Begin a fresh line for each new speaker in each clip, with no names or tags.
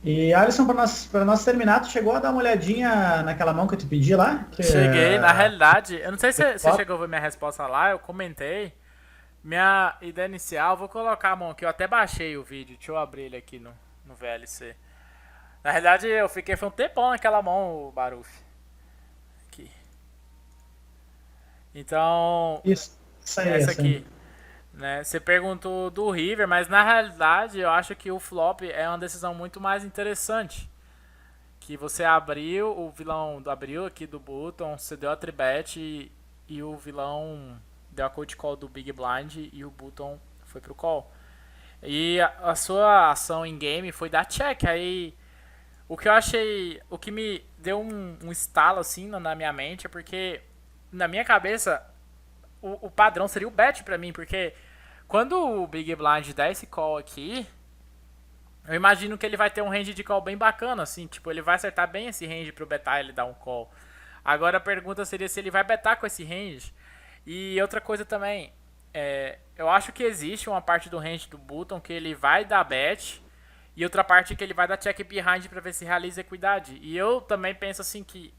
E Alisson, para nós terminar, tu chegou a dar uma olhadinha naquela mão que eu te pedi lá? Que
Cheguei, na
é...
realidade, eu não sei se você
Flop?
chegou a ver minha resposta lá, eu comentei. Minha ideia inicial, vou colocar a mão aqui, eu até baixei o vídeo, deixa eu abrir ele aqui no VLC. Na realidade, eu fiquei, foi um tempão naquela mão, o Baruf. Aqui. Então,
Isso aí,
essa
essa aí.
aqui. Né? Você perguntou do River, mas na realidade eu acho que o flop é uma decisão muito mais interessante. Que você abriu, o vilão abriu aqui do Button, você deu a tribet e o vilão deu a cold call do Big Blind e o Button foi pro call. E a sua ação em game foi dar check. Aí o que eu achei, o que me deu um estalo assim na minha mente é porque na minha cabeça o padrão seria o bet pra mim, porque quando o Big Blind dá esse call aqui, eu imagino que ele vai ter um range de call bem bacana, assim, tipo, ele vai acertar bem esse range pro betar ele dar um call. Agora a pergunta seria se ele vai betar com esse range. E outra coisa também, eu acho que existe uma parte do range do Button que ele vai dar bet e outra parte que ele vai dar check behind pra ver se realiza equidade. E eu também penso assim que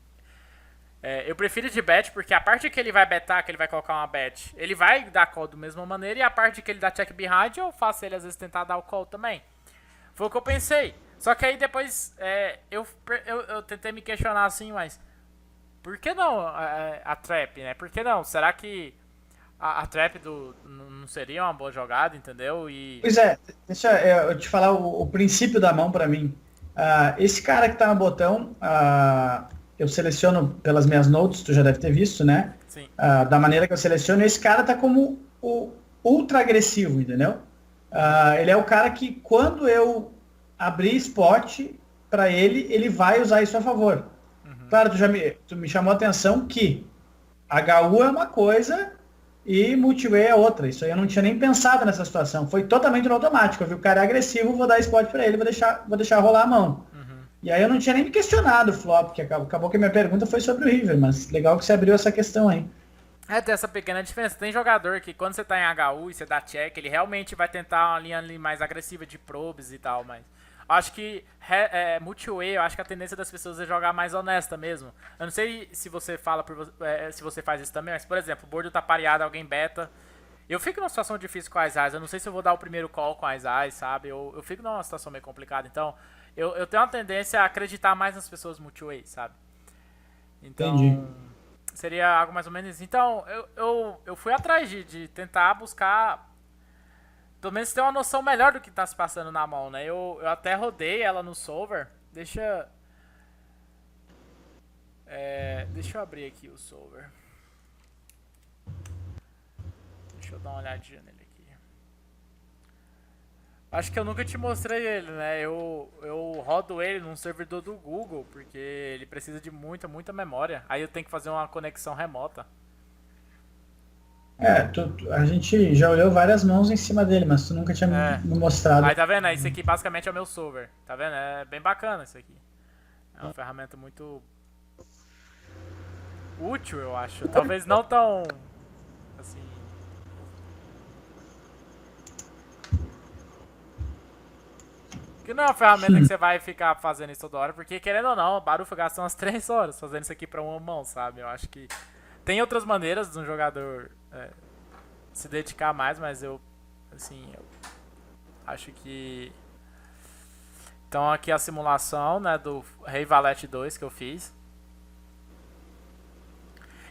eu prefiro de bet porque a parte que ele vai betar, que ele vai colocar uma bet, ele vai dar call da mesma maneira e a parte que ele dá check behind eu faço ele às vezes tentar dar o call também. Foi o que eu pensei. Só que aí depois eu tentei me questionar assim, mas por que não a trap, né? Por que não? Será que a trap não seria uma boa jogada, entendeu? E.
Pois é, deixa eu te falar o princípio da mão para mim. Esse cara que está no botão, eu seleciono pelas minhas notes, tu já deve ter visto, né?
Sim.
Da maneira que eu seleciono, esse cara tá como o ultra agressivo, entendeu? Ele é o cara que quando eu abrir spot para ele, ele vai usar isso a favor.
Uhum.
Claro, tu me chamou a atenção que HU é uma coisa e multiway é outra. Isso aí eu não tinha nem pensado nessa situação. Foi totalmente no automático. Eu vi o cara é agressivo, vou dar spot para ele, vou deixar rolar a mão.
Uhum.
E aí eu não tinha nem me questionado o flop, que acabou que a minha pergunta foi sobre o River, mas legal que você abriu essa questão aí.
Tem essa pequena diferença. Tem jogador que quando você tá em HU e você dá check, ele realmente vai tentar uma linha ali mais agressiva de probes e tal, mas. Acho que multiway, eu acho que a tendência das pessoas é jogar mais honesta mesmo. Eu não sei se você fala se você faz isso também, mas por exemplo, o board tá pareado, alguém beta. Eu fico numa situação difícil com as eyes. Eu não sei se eu vou dar o primeiro call com as eyes, sabe? Eu fico numa situação meio complicada. Então, eu tenho uma tendência a acreditar mais nas pessoas multiway, sabe?
Entendi.
Então, seria algo mais ou menos isso. Então, eu fui atrás de tentar buscar, pelo menos ter uma noção melhor do que tá se passando na mão, né? Eu até rodei ela no solver. Deixa eu abrir aqui o solver. Deixa eu dar uma olhadinha nele aqui. Acho que eu nunca te mostrei ele, né? Eu rodo ele num servidor do Google, porque ele precisa de muita memória. Aí eu tenho que fazer uma conexão remota.
A gente já olhou várias mãos em cima dele, mas tu nunca tinha
É.
me mostrado.
Aí tá vendo? Esse aqui basicamente é o meu solver. Tá vendo? É bem bacana isso aqui. É uma ferramenta muito útil, eu acho. Talvez não tão assim. Que não é uma ferramenta que você vai ficar fazendo isso toda hora, porque querendo ou não, o Barufa gasta umas 3 horas fazendo isso aqui pra uma mão, sabe? Eu acho que tem outras maneiras de um jogador se dedicar mais, mas eu acho que. Então aqui a simulação, né, do Rei Valete 2 que eu fiz.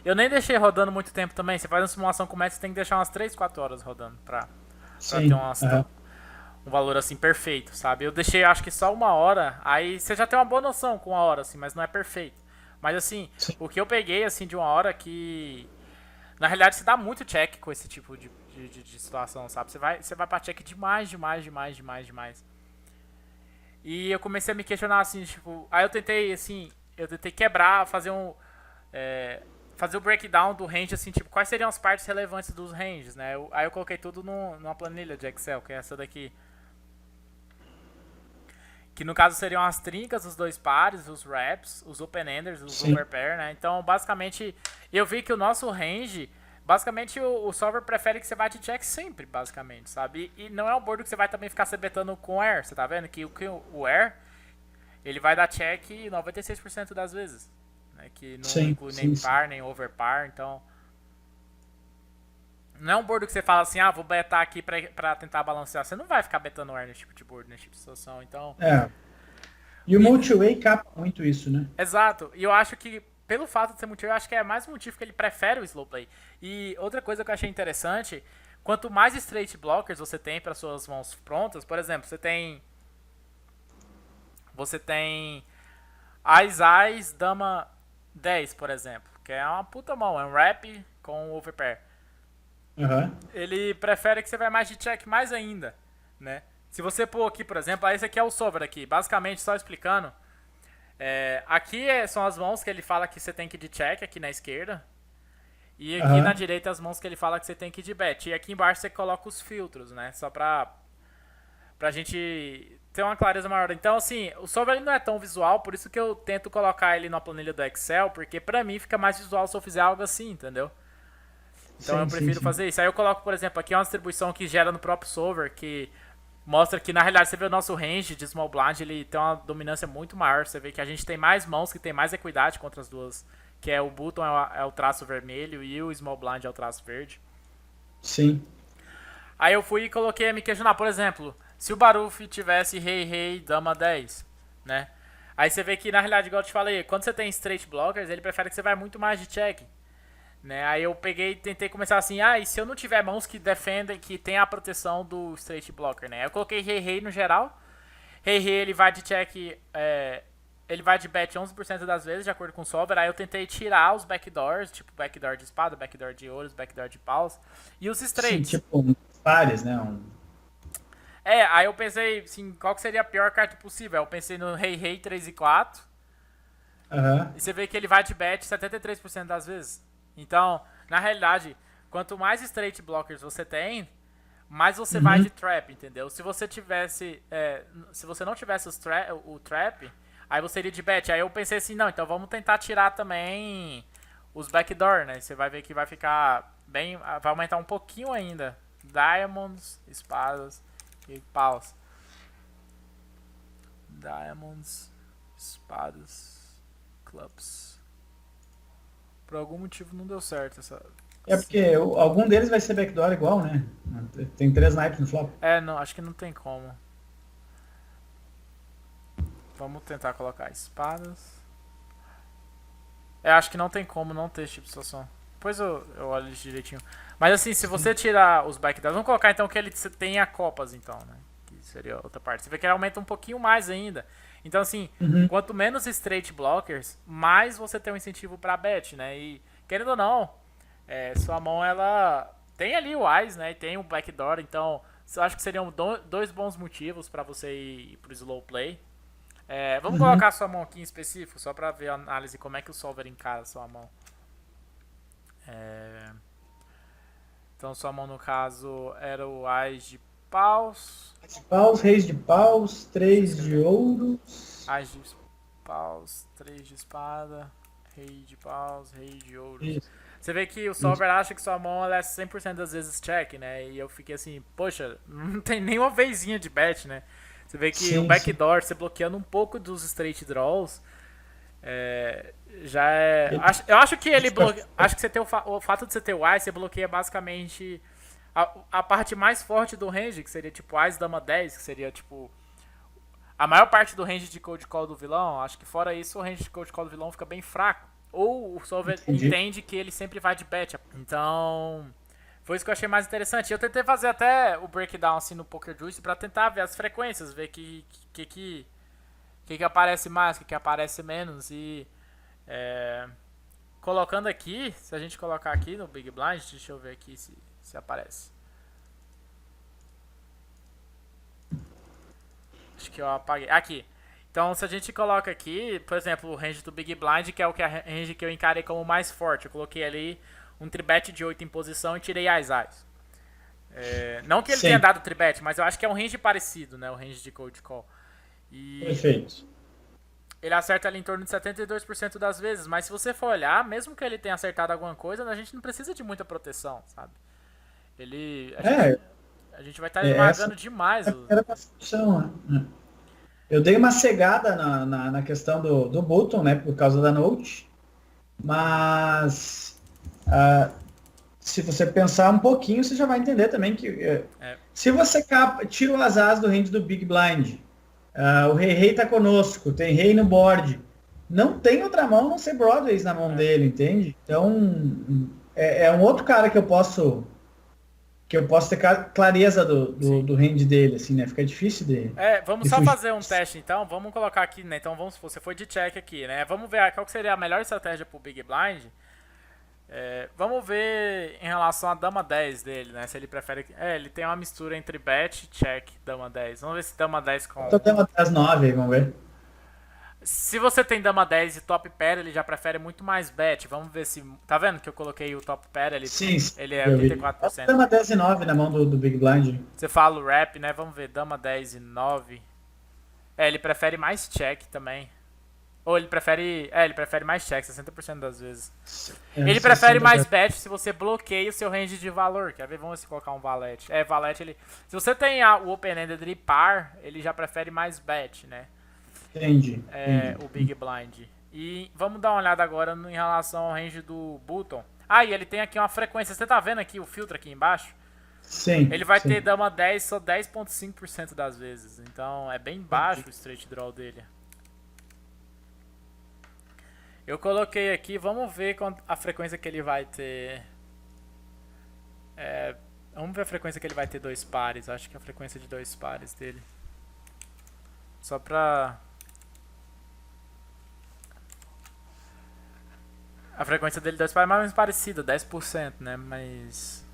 Eu nem deixei rodando muito tempo também. Você faz uma simulação com o Max, você tem que deixar umas 3 4 horas rodando pra ter
Sim. Aham.
um valor assim perfeito, sabe? Eu deixei acho que só uma hora, aí você já tem uma boa noção com uma hora, assim, mas não é perfeito. Mas assim,
Sim.
o que eu peguei assim de uma hora que. Na realidade você dá muito check com esse tipo de situação, sabe? Você vai pra check demais. E eu comecei a me questionar assim, tipo. Aí eu tentei, assim. Eu tentei quebrar, fazer um. É, fazer o breakdown do range, assim, tipo, quais seriam as partes relevantes dos ranges, né? Aí eu coloquei tudo numa planilha de Excel, que é essa daqui. Que no caso seriam as trincas, os dois pares, os wraps, os open-enders, os
Sim.
overpair, né? Então, basicamente, eu vi que o nosso range, basicamente, o solver prefere que você vá de check sempre, basicamente, sabe? E não é um board que você vai também ficar se betando com air, você tá vendo? Que o air, ele vai dar check 96% das vezes. Né? Que não
Sim,
inclui nem
sim, sim.
par, nem overpar, então... Não é um board que você fala assim, vou betar aqui pra tentar balancear. Você não vai ficar betando ar nesse tipo de board, nesse tipo de situação. Então,
É. E o multi-way capa muito isso, né?
exato. E eu acho que, pelo fato de ser motivo, eu acho que é mais um motivo que ele prefere o slow play. E outra coisa que eu achei interessante, quanto mais straight blockers você tem para suas mãos prontas, por exemplo, você tem Ás, Dama 10, por exemplo, que é uma puta mão, é um wrap com overpair.
Aham.
Ele prefere que você vai mais de check mais ainda, né? Se você pôr aqui, por exemplo, esse aqui é o solver aqui, basicamente só explicando. Aqui são as mãos que ele fala que você tem que ir de check, aqui na esquerda. E aqui na
Aham.
direita as mãos que ele fala que você tem que ir de bet. E aqui embaixo você coloca os filtros, né? Só pra gente ter uma clareza maior. Então, assim, o solver ele não é tão visual, por isso que eu tento colocar ele na planilha do Excel, porque pra mim fica mais visual se eu fizer algo assim, entendeu? Então eu
Sim, sim,
prefiro
sim.
fazer isso. Aí eu coloco, por exemplo, aqui uma distribuição que gera no próprio solver, que mostra que na realidade você vê o nosso range de small blind, ele tem uma dominância muito maior. Você vê que a gente tem mais mãos que tem mais equidade contra as duas, que é o button é o traço vermelho e o small blind é o traço verde.
Sim.
Aí eu fui e coloquei a me questionar, por exemplo, se o Baruf tivesse rei, dama 10, né? Aí você vê que na realidade, igual eu te falei, quando você tem straight blockers, ele prefere que você vá muito mais de check. Né? Aí eu peguei e tentei começar assim, e se eu não tiver mãos que defendem, que tem a proteção do straight blocker, né? Eu coloquei rei no geral. Rei ele vai de check, ele vai de bet 11% das vezes, de acordo com o solver. Aí eu tentei tirar os backdoors, tipo backdoor de espada, backdoor de ouros, backdoor de paus. E os
Sim,
straights.
tipo, pares, né?
Aí eu pensei, assim, qual que seria a pior carta possível? Eu pensei no rei 3 e 4.
Aham.
E você vê que ele vai de bet 73% das vezes. Então, na realidade, quanto mais straight blockers você tem, mais você vai
Uhum.
de trap, entendeu? Se você tivesse. Se você não tivesse o trap, aí você iria de bet. Aí eu pensei assim, não, então vamos tentar tirar também os backdoor, né? Você vai ver que vai ficar bem. Vai aumentar um pouquinho ainda. Diamonds, espadas e paus. Diamonds, espadas, clubs. Por algum motivo não deu certo essa.
É porque algum deles vai ser backdoor igual, né? Tem 3 naipes no flop.
Não, acho que não tem como. Vamos tentar colocar espadas. Acho que não tem como não ter esse tipo de situação. Depois eu olho isso direitinho. Mas assim, se você tirar os backdoors, vamos colocar então que ele tenha copas então, né? Que seria outra parte. Você vê que ele aumenta um pouquinho mais ainda. Então assim,
Uhum.
quanto menos straight blockers, mais você tem um incentivo pra bet, né? E querendo ou não, sua mão ela tem ali o Eyes, né? E tem o backdoor, então eu acho que seriam dois bons motivos pra você ir pro slow play. Vamos
Uhum.
colocar a sua mão aqui em específico, só pra ver a análise como é que o solver encara a sua mão. É, Então sua mão no caso era o Ás de paus.
De paus, reis de paus,
Deixa eu
3 de
escrever.
ouros.
Ás de paus, 3 de espada, rei de paus, rei de ouros.
Isso,
Você vê que o
isso.
solver acha que sua mão ela é 100% das vezes check, né? E eu fiquei assim, poxa, não tem nenhuma vezinha de bet, né? Você vê que o
Sim, sim.
backdoor, você bloqueando um pouco dos straight draws, já é.
Ele
Eu acho que ele
fica-
bloqueia. Acho que você tem o fato de você ter o Ice, você bloqueia basicamente a parte mais forte do range, que seria tipo Ice Dama 10, que seria tipo. A maior parte do range de Cold Call do vilão, acho que fora isso, o range de Cold Call do vilão fica bem fraco. Ou o Solver
Entendi.
entende que ele sempre vai de bet. Então. Foi isso que eu achei mais interessante. Eu tentei fazer até o breakdown assim no Poker Juice pra tentar ver as frequências, ver que aparece mais, que aparece menos. E colocando aqui, se a gente colocar aqui no Big Blind, deixa eu ver aqui se aparece. Acho que eu apaguei. Aqui. Então, se a gente coloca aqui, por exemplo, o range do Big Blind, que é o range que eu encarei como mais forte. Eu coloquei ali um tribet de 8 em posição e tirei as as. Não que ele tenha
Sim,
dado tribet, mas eu acho que é um range parecido, né? O range de cold call. E
perfeito.
ele acerta ali em torno de 72% das vezes. Mas se você for olhar, mesmo que ele tenha acertado alguma coisa, a gente não precisa de muita proteção, sabe? Ele. A gente,
É,
a gente vai estar
essa
esmagando demais.
era a solução, né? Eu dei uma cegada na questão do Button, né, por causa da Note, mas ah, se você pensar um pouquinho, você já vai entender também que
É,
se você tira o Azaz do range do Big Blind, o Rei tá conosco, tem Rei no board, não tem outra mão não ser Broadways na mão
é.
dele, entende? Então é um outro cara que eu posso ter clareza do, do,
Sim.
do range dele, assim, né? Fica difícil
Vamos
de
só
fugir.
fazer um teste então. Vamos colocar aqui, né? Então você foi de check aqui, né? Vamos ver qual que seria a melhor estratégia pro Big Blind. Vamos ver em relação a Dama 10 dele, né? Se ele prefere. Ele tem uma mistura entre bet e check, Dama 10. Vamos ver se Dama 10 com.
Tô tendo até as 9 aí, vamos ver.
Se você tem Dama 10 e top pair, ele já prefere muito mais bet. Vamos ver se. Tá vendo que eu coloquei o top pair?
Sim, sim,
Ele é
eu vi. Tem
84%.
uma 10 e 9 na mão do Big Blind.
Você fala o rap, né? Vamos ver, Dama 10 e 9. Ele prefere mais check também. Ou ele prefere mais check, 60% das vezes. Ele prefere mais bet se você bloqueia o seu range de valor. Quer ver? Vamos ver se colocar um valete. Valete ele. Se você tem o open-ended de par, ele já prefere mais bet, né?
Entendi.
O Big Blind. E vamos dar uma olhada agora em relação ao range do Button. E ele tem aqui uma frequência. Você tá vendo aqui o filtro aqui embaixo?
Sim.
Ele vai
sim.
ter Dama 10 só 10,5% das vezes. Então é bem baixo o straight draw dele. Eu coloquei aqui, vamos ver a frequência que ele vai ter. Vamos ver a frequência que ele vai ter dois pares. Acho que é a frequência de dois pares dele. Só pra. A frequência dele dois pares é mais ou menos parecida, 10%, né? Mas.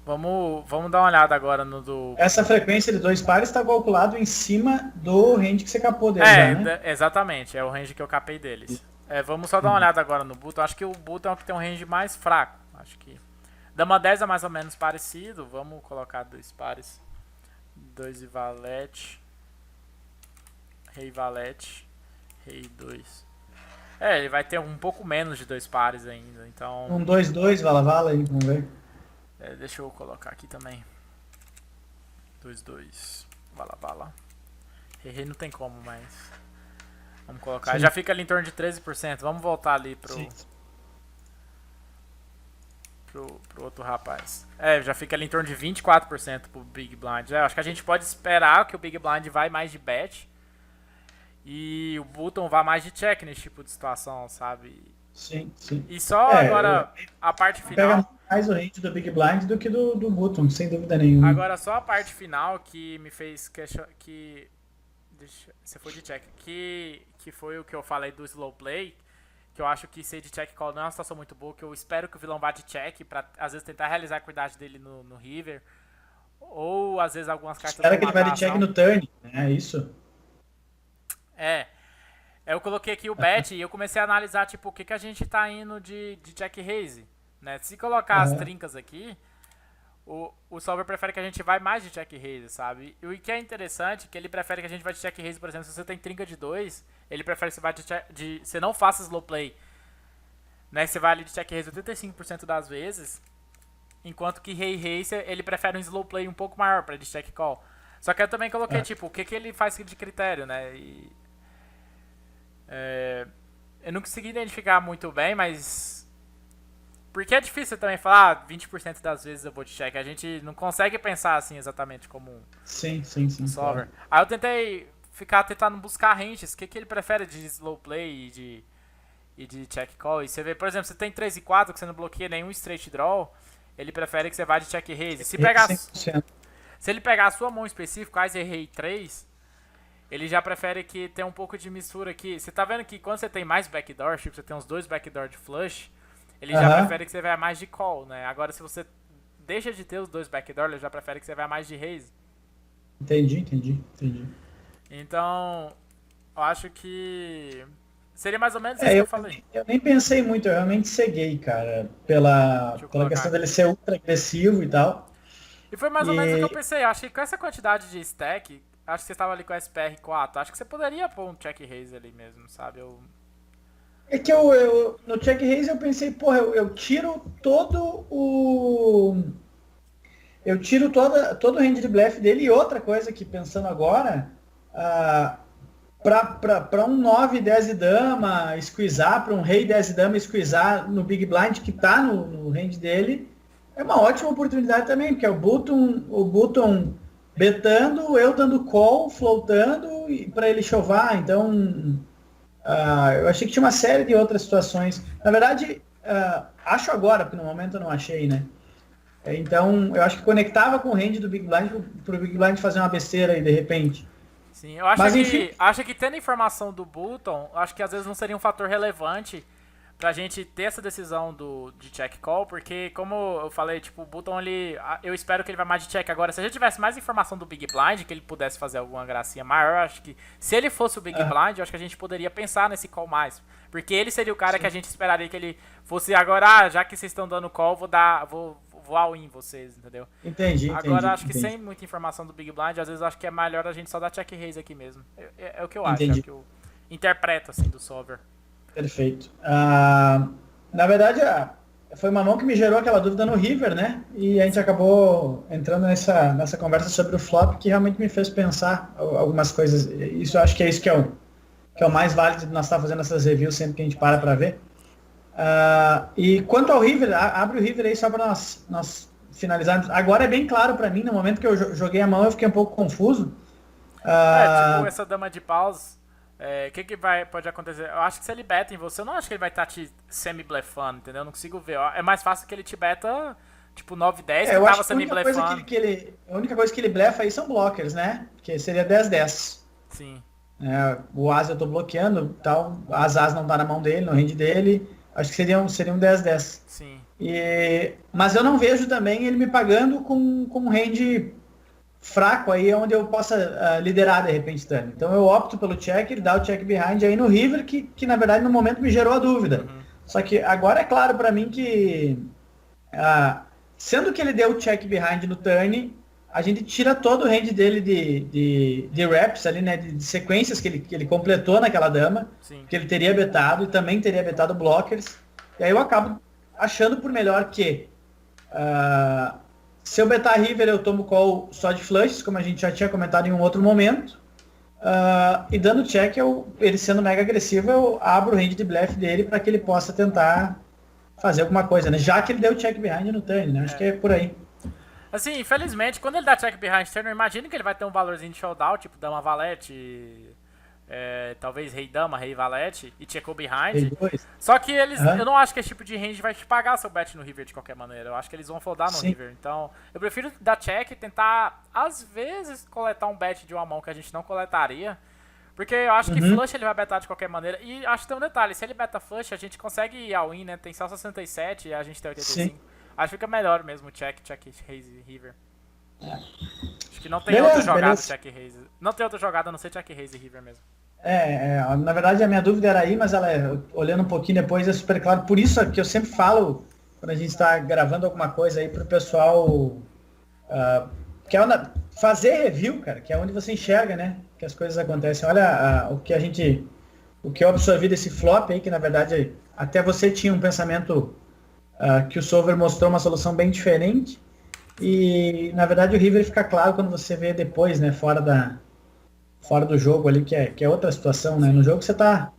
Vamos dar uma olhada agora no do.
Essa frequência de dois pares está calculado em cima do range que você capou dele, já, né?
Exatamente, é o range que eu capei deles. Vamos só dar uma olhada agora no Button. Acho que o Button é o que tem um range mais fraco. Acho que. Dama 10 é mais ou menos parecido. Vamos colocar dois pares. 2 e valete. Rei valete. Rei 2. Ele vai ter um pouco menos de dois pares ainda. Então.
Um 2-2, vala-vala aí, vamos ver.
Deixa eu colocar aqui também. 2-2. Vala-vala. Rei não tem como, mas. Vamos colocar. Sim. Já fica ali em torno de 13%. Vamos voltar ali pro outro rapaz. Já fica ali em torno de 24% pro Big Blind. Acho que a gente pode esperar que o Big Blind vai mais de bet. E o Button vá mais de check nesse tipo de situação, sabe?
Sim, sim.
E só agora a parte final.
Pega mais o range do Big Blind do que do Button, sem dúvida nenhuma.
Agora só a parte final que me fez questionar. Você foi de check. Que foi o que eu falei do slow play. Que eu acho que ser de check call não é uma situação muito boa. Que eu espero que o vilão vá de check pra às vezes tentar realizar a equidade dele no river. Ou às vezes algumas cartas.
Espera que ele vai de check no turn, né? Isso.
Eu coloquei aqui o bet e eu comecei a analisar, tipo, o que a gente tá indo de check raise, né? Se colocar as trincas aqui, o solver prefere que a gente vai mais de check raise, sabe? E o que é interessante é que ele prefere que a gente vá de check raise, por exemplo, se você tem trinca de 2, ele prefere que você vá você não faça slow play, né? Você vai ali de check raise 85% das vezes, enquanto que rei raise, ele prefere um slow play um pouco maior para de check call. Só que eu também coloquei, tipo, o que ele faz de critério, né? Eu não consegui identificar muito bem, mas. Porque é difícil também falar 20% das vezes eu vou de check. A gente não consegue pensar assim exatamente como um solver. Claro. Aí eu tentei tentando buscar ranges. O que ele prefere de slow play e de check call. E você vê, por exemplo, você tem 3 e 4 que você não bloqueia nenhum straight draw. Ele prefere que você vá de check raise. Se ele pegar a sua mão específica, Kaiser Rei 3. Ele já prefere que tenha um pouco de mistura aqui. Você tá vendo que quando você tem mais backdoor, tipo, você tem uns 2 backdoor de flush, ele já prefere que você vá mais de call, né? Agora, se você deixa de ter os 2 backdoor, ele já prefere que você vá mais de raise.
Entendi.
Então, eu acho que seria mais ou menos isso que eu falei.
Eu nem pensei muito, eu realmente ceguei, cara, pela questão dele ser ultra agressivo e tal.
E foi mais ou menos o que eu pensei. Acho que com essa quantidade de stack, acho que você estava ali com a SPR4. Acho que você poderia pôr um check raise ali mesmo, sabe?
É que no check raise eu pensei, porra, eu tiro todo o eu tiro todo o range de blefe dele. E outra coisa que, pensando agora, para um 9 10 de dama squeezar, para um rei 10 de dama squeezar no Big Blind que está no range dele, é uma ótima oportunidade também, porque é o Button betando, eu dando call, floatando para ele chovar. Então, eu achei que tinha uma série de outras situações. Na verdade, acho agora, porque no momento eu não achei, né? Então, eu acho que conectava com o range do Big Blind para o Big Blind fazer uma besteira aí, de repente.
Sim, eu acho que tendo informação do Button, acho que às vezes não seria um fator relevante pra gente ter essa decisão de check call, porque como eu falei, tipo, o Button, eu espero que ele vai mais de check agora. Se a gente tivesse mais informação do Big Blind, que ele pudesse fazer alguma gracinha maior, eu acho que se ele fosse o Big Blind, eu acho que a gente poderia pensar nesse call mais. Porque ele seria o cara que a gente esperaria que ele fosse agora, já que vocês estão dando call, vou all-in vocês, entendeu?
Entendi.
Agora, acho que sem muita informação do Big Blind, às vezes acho que é melhor a gente só dar check raise aqui mesmo. É o que eu acho, é o que eu interpreto, assim, do solver.
Perfeito. Na verdade, foi uma mão que me gerou aquela dúvida no River, né? E a gente acabou entrando nessa conversa sobre o flop, que realmente me fez pensar algumas coisas. Isso, eu acho que é isso que é o mais válido de nós estar fazendo essas reviews sempre que a gente para ver. E quanto ao River, abre o River aí só para nós finalizarmos. Agora é bem claro para mim, no momento que eu joguei a mão eu fiquei um pouco confuso.
Tipo, essa dama de paus, o que pode acontecer? Eu acho que se ele beta em você, eu não acho que ele vai estar te semi-blefando, entendeu? Eu não consigo ver. É mais fácil que ele te beta, tipo, 9-10, que tava semi-blefando.
A única coisa que ele blefa aí são blockers, né? Que seria 10-10.
Sim.
O As eu tô bloqueando, tal, as As não tá na mão dele, no range dele. Acho que seria um 10-10.
Sim.
Mas eu não vejo também ele me pagando com um range fraco aí, onde eu possa liderar de repente também. Então eu opto pelo check, ele dá o check behind aí no River, que na verdade no momento me gerou a dúvida.
Uhum.
Só que agora é claro para mim que, sendo que ele deu o check behind no turn, a gente tira todo o range dele de reps ali, né, de sequências que ele completou naquela dama,
Sim.
que ele teria betado e também teria betado blockers. E aí eu acabo achando por melhor que se eu betar River eu tomo call só de flushes, como a gente já tinha comentado em um outro momento, e dando check, ele sendo mega agressivo, eu abro o range de blefe dele para que ele possa tentar fazer alguma coisa, né? Já que ele deu check behind no turn, né? Acho que é por aí.
Assim, infelizmente, quando ele dá check behind turn, eu imagino que ele vai ter um valorzinho de showdown, tipo dama valete, talvez rei dama, rei valete e checkou behind. Só que eu não acho que esse tipo de range vai te pagar seu bet no River de qualquer maneira. Eu acho que eles vão foldar no River. Então, eu prefiro dar check e tentar, às vezes, coletar um bet de uma mão que a gente não coletaria. Porque eu acho que flush ele vai betar de qualquer maneira. E acho que tem um detalhe, se ele beta flush, a gente consegue ir all in, né? Tem só 67 e a gente tem 85. Sim. Acho que fica melhor mesmo check raise River. Acho que não tem outra jogada check raise. Não tem outra jogada a não ser check raise River mesmo.
Na verdade a minha dúvida era aí, mas olhando um pouquinho depois é super claro. Por isso que eu sempre falo, quando a gente está gravando alguma coisa aí pro pessoal, que é fazer review, cara, que é onde você enxerga, né, que as coisas acontecem. Olha o que eu absorvi desse flop aí, que na verdade até você tinha um pensamento que o solver mostrou uma solução bem diferente. E na verdade o River fica claro quando você vê depois, né, fora do jogo ali, que é outra situação, né? No jogo você tá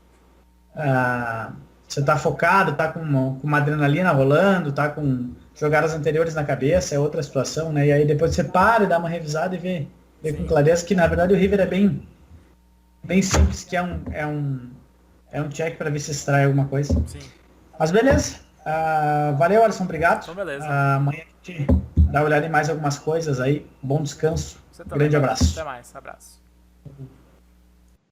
focado, tá com uma adrenalina rolando, tá com jogadas anteriores na cabeça, é outra situação, né? E aí depois você para e dá uma revisada e vê com clareza que na verdade o River é bem simples, que é um check para ver se extrai alguma coisa.
Sim.
Mas beleza. Valeu, Alisson, obrigado.
Então, beleza.
Amanhã a gente dá uma olhada em mais algumas coisas aí. Bom descanso.
Você também.
Grande abraço.
Até mais. Abraço.
Uhum.